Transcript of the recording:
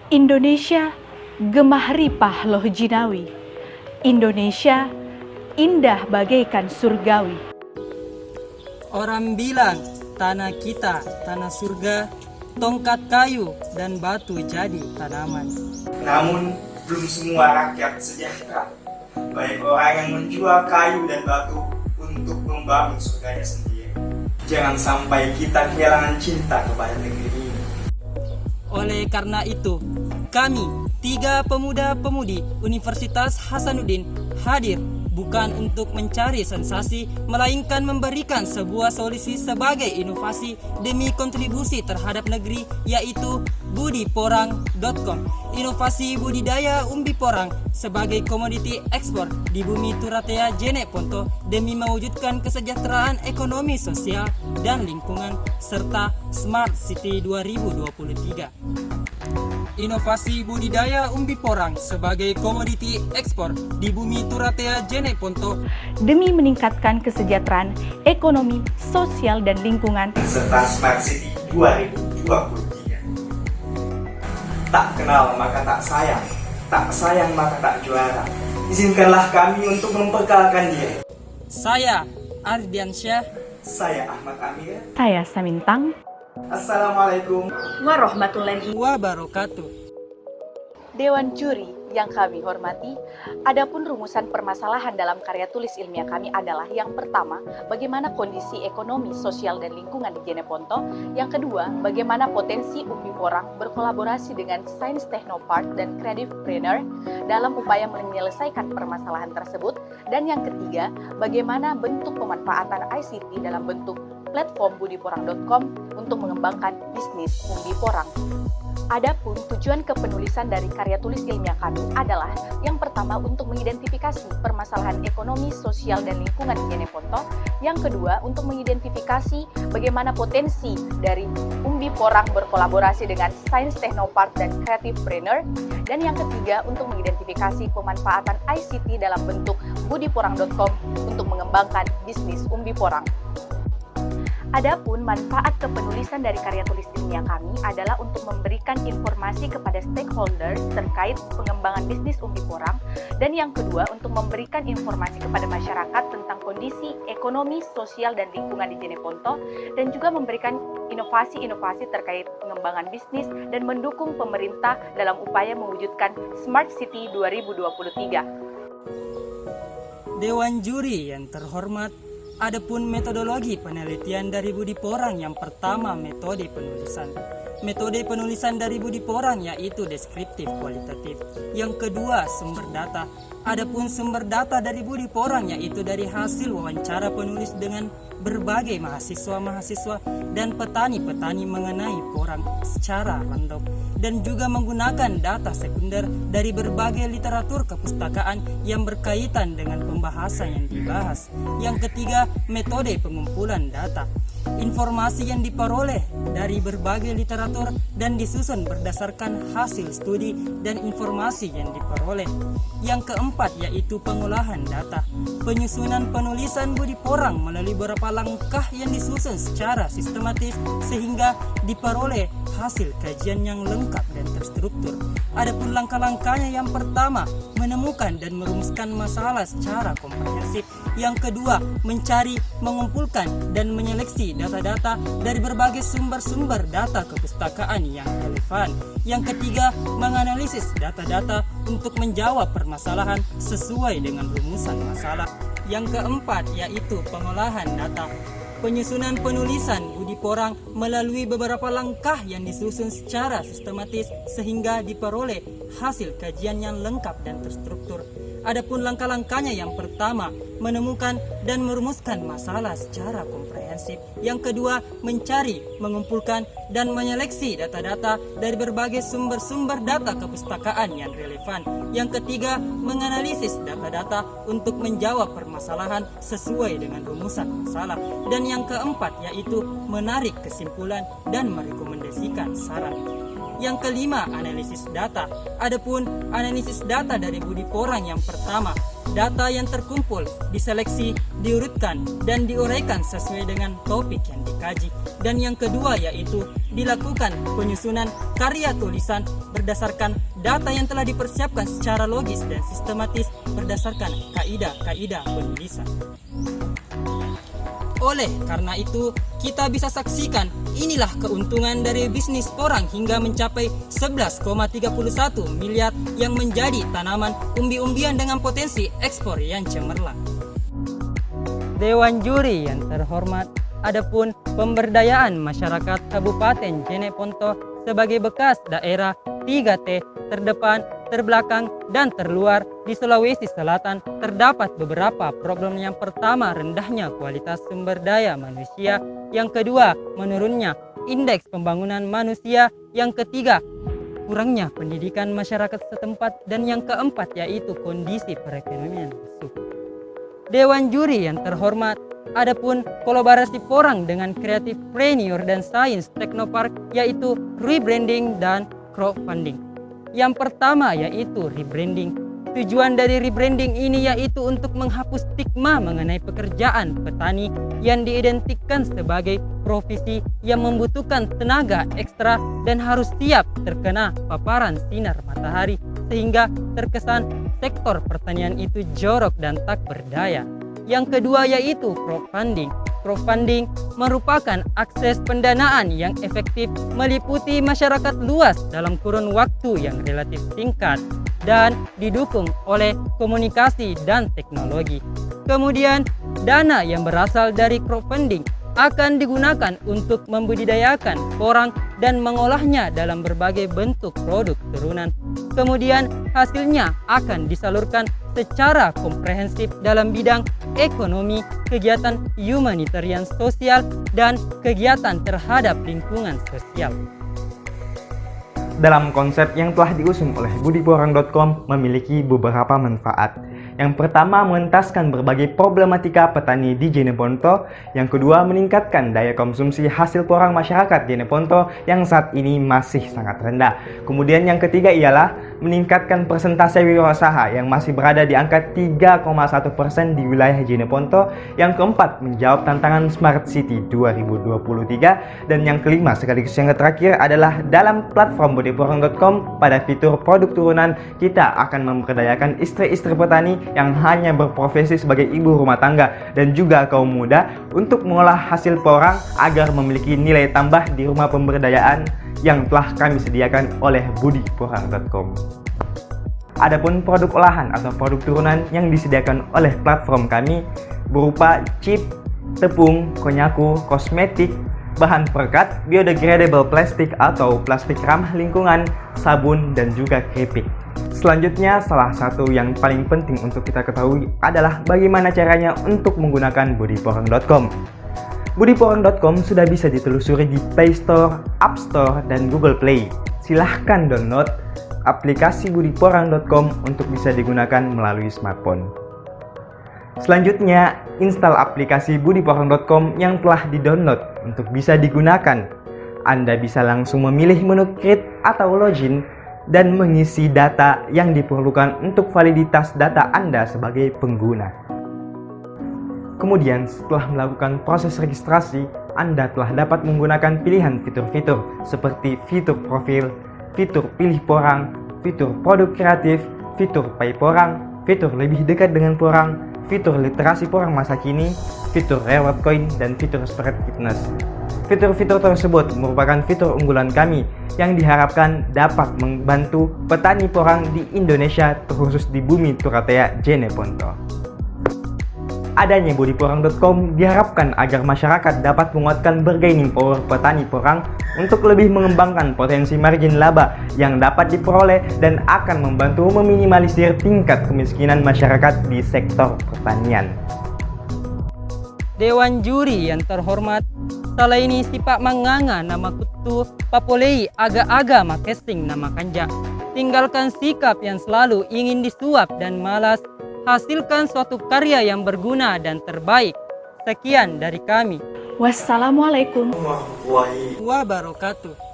Indonesia gemah ripah loh jinawi. Indonesia indah bagaikan surgawi. Orang bilang tanah kita, tanah surga, tongkat kayu dan batu jadi tanaman. Namun belum semua rakyat sejahtera. Baik orang yang menjual kayu dan batu untuk membangun surganya sendiri. Jangan sampai kita kehilangan cinta kepada negeri ini. Oleh karena itu, kami 3 pemuda-pemudi Universitas Hasanuddin hadir bukan untuk mencari sensasi, melainkan memberikan sebuah solusi sebagai inovasi demi kontribusi terhadap negeri, yaitu budiporang.com. Inovasi budidaya umbi porang sebagai komoditi ekspor di bumi Turatea Jene Ponto demi mewujudkan kesejahteraan ekonomi sosial dan lingkungan serta Smart City 2023. Inovasi budidaya umbi porang sebagai komoditi ekspor di bumi Turatea Jene Ponto Demi meningkatkan kesejahteraan ekonomi, sosial, dan lingkungan serta Smart City 2023. Tak kenal maka tak sayang maka tak juara. Izinkanlah kami untuk memperkenalkan diri. Saya Ardiansyah. Saya Ahmad Amir. saya Samintang. Assalamualaikum Warahmatullahi Wabarakatuh. Dewan Juri yang kami hormati, adapun rumusan permasalahan dalam karya tulis ilmiah kami adalah yang pertama, bagaimana kondisi ekonomi, sosial, dan lingkungan di Jene Ponto. Yang kedua, bagaimana potensi umbi porang berkolaborasi dengan Sains Technopark dan Creativepreneur dalam upaya menyelesaikan permasalahan tersebut. Dan yang ketiga, bagaimana bentuk pemanfaatan ICT dalam bentuk platform budiporang.com untuk mengembangkan bisnis umbi porang. Adapun tujuan kepenulisan dari karya tulis ilmiah kami adalah yang pertama untuk mengidentifikasi permasalahan ekonomi, sosial, dan lingkungan di Jene Ponto. Yang kedua untuk mengidentifikasi bagaimana potensi dari umbi porang berkolaborasi dengan Sains Technopark dan Creativepreneur. Dan yang ketiga untuk mengidentifikasi pemanfaatan ICT dalam bentuk budiporang.com untuk mengembangkan bisnis umbi porang. Adapun manfaat kepenulisan dari karya tulis ilmiah kami adalah untuk memberikan informasi kepada stakeholders terkait pengembangan bisnis umbi porang, dan yang kedua untuk memberikan informasi kepada masyarakat tentang kondisi ekonomi, sosial, dan lingkungan di Jene Ponto, dan juga memberikan inovasi-inovasi terkait pengembangan bisnis dan mendukung pemerintah dalam upaya mewujudkan Smart City 2023. Dewan Juri yang terhormat, adapun metodologi penelitian dari Budi Porang, yang pertama metode penulisan. Metode penulisan dari Budi Porang yaitu deskriptif kualitatif. Yang kedua sumber data. Adapun sumber data dari Budi Porang yaitu dari hasil wawancara penulis dengan berbagai mahasiswa-mahasiswa dan petani-petani mengenai porang secara random, dan juga menggunakan data sekunder dari berbagai literatur kepustakaan yang berkaitan dengan pembahasan yang dibahas. Yang ketiga, metode pengumpulan data. Informasi yang diperoleh dari berbagai literatur dan disusun berdasarkan hasil studi dan informasi yang diperoleh. Yang keempat yaitu pengolahan data. Penyusunan penulisan Budi Porang melalui beberapa langkah yang disusun secara sistematis sehingga diperoleh hasil kajian yang lengkap dan terstruktur. Adapun langkah-langkahnya, yang pertama menemukan dan merumuskan masalah secara komprehensif. Yang kedua, mencari, mengumpulkan, dan menyeleksi data-data dari berbagai sumber-sumber data kepustakaan yang relevan. Yang ketiga, menganalisis data-data untuk menjawab permasalahan sesuai dengan rumusan masalah. Yang keempat, yaitu pengolahan data. Penyusunan penulisan Budi Porang melalui beberapa langkah yang disusun secara sistematis sehingga diperoleh hasil kajian yang lengkap dan terstruktur. Adapun langkah-langkahnya, yang pertama menemukan dan merumuskan masalah secara komprehensif. Yang kedua, mencari, mengumpulkan, dan menyeleksi data-data dari berbagai sumber-sumber data kepustakaan yang relevan. Yang ketiga, menganalisis data-data untuk menjawab permasalahan sesuai dengan rumusan masalah. Dan yang keempat yaitu menarik kesimpulan dan merekomendasikan saran. Yang kelima, analisis data. Adapun analisis data dari Budi Porang, yang pertama, data yang terkumpul diseleksi, diurutkan, dan diuraikan sesuai dengan topik yang dikaji. Dan yang kedua yaitu dilakukan penyusunan karya tulisan berdasarkan data yang telah dipersiapkan secara logis dan sistematis berdasarkan kaidah-kaidah penulisan. Oleh karena itu, kita bisa saksikan inilah keuntungan dari bisnis porang hingga mencapai 11,31 miliar yang menjadi tanaman umbi-umbian dengan potensi ekspor yang cemerlang. Dewan Juri yang terhormat, adapun pemberdayaan masyarakat Kabupaten Jeneponto sebagai bekas daerah 3T terdepan, terbelakang, dan terluar di Sulawesi Selatan terdapat beberapa problem. Yang pertama, rendahnya kualitas sumber daya manusia. Yang kedua, menurunnya indeks pembangunan manusia. Yang ketiga, kurangnya pendidikan masyarakat setempat. Dan yang keempat, yaitu kondisi perekonomian lesu. Dewan Juri yang terhormat, adapun kolaborasi porang dengan kreatif preneur dan sains teknopark, yaitu rebranding dan crowdfunding. Yang pertama yaitu rebranding. Tujuan dari rebranding ini yaitu untuk menghapus stigma mengenai pekerjaan petani yang diidentikan sebagai profesi yang membutuhkan tenaga ekstra dan harus siap terkena paparan sinar matahari, sehingga terkesan sektor pertanian itu jorok dan tak berdaya. Yang kedua yaitu crowdfunding. Crowdfunding merupakan akses pendanaan yang efektif meliputi masyarakat luas dalam kurun waktu yang relatif singkat dan didukung oleh komunikasi dan teknologi. Kemudian, dana yang berasal dari crowdfunding akan digunakan untuk membudidayakan porang dan mengolahnya dalam berbagai bentuk produk turunan. Kemudian hasilnya akan disalurkan secara komprehensif dalam bidang ekonomi, kegiatan humanitarian sosial, dan kegiatan terhadap lingkungan sosial. Dalam konsep yang telah diusung oleh budiporang.com memiliki beberapa manfaat. Yang pertama, mengentaskan berbagai problematika petani di Jeneponto. Yang kedua, meningkatkan daya konsumsi hasil porang masyarakat Jeneponto yang saat ini masih sangat rendah. Kemudian yang ketiga ialah meningkatkan persentase wirausaha yang masih berada di angka 3,1% di wilayah Jeneponto. Yang keempat, menjawab tantangan Smart City 2023. Dan yang kelima sekaligus yang terakhir adalah dalam platform budiporang.com pada fitur produk turunan kita akan memberdayakan istri-istri petani yang hanya berprofesi sebagai ibu rumah tangga dan juga kaum muda untuk mengolah hasil porang agar memiliki nilai tambah di rumah pemberdayaan yang telah kami sediakan oleh budiporang.com. Adapun produk olahan atau produk turunan yang disediakan oleh platform kami berupa chip, tepung, konyaku, kosmetik, bahan perekat, biodegradable plastik atau plastik ramah lingkungan, sabun, dan juga keripik. Selanjutnya, salah satu yang paling penting untuk kita ketahui adalah bagaimana caranya untuk menggunakan budiporang.com. Budiporang.com sudah bisa ditelusuri di Play Store, App Store, dan Google Play. Silahkan download aplikasi budiporang.com untuk bisa digunakan melalui smartphone. Selanjutnya, install aplikasi budiporang.com yang telah di-download untuk bisa digunakan. Anda bisa langsung memilih menu create atau login dan mengisi data yang diperlukan untuk validitas data Anda sebagai pengguna. Kemudian, setelah melakukan proses registrasi, Anda telah dapat menggunakan pilihan fitur-fitur seperti fitur profil, fitur pilih porang, fitur produk kreatif, fitur pay porang, fitur lebih dekat dengan porang, fitur literasi porang masa kini, fitur reward coin, dan fitur spread fitness. Fitur-fitur tersebut merupakan fitur unggulan kami yang diharapkan dapat membantu petani porang di Indonesia, terkhusus di bumi Turatea Jeneponto. Adanya budiporang.com diharapkan agar masyarakat dapat menguatkan bargaining power petani porang untuk lebih mengembangkan potensi margin laba yang dapat diperoleh dan akan membantu meminimalisir tingkat kemiskinan masyarakat di sektor pertanian. Dewan Juri yang terhormat, salah ini sipak manganga nama kutu papolei aga-aga makesting nama kanja. Tinggalkan sikap yang selalu ingin disuap dan malas. Hasilkan suatu karya yang berguna dan terbaik. Sekian dari kami. Wassalamualaikum warahmatullahi wabarakatuh.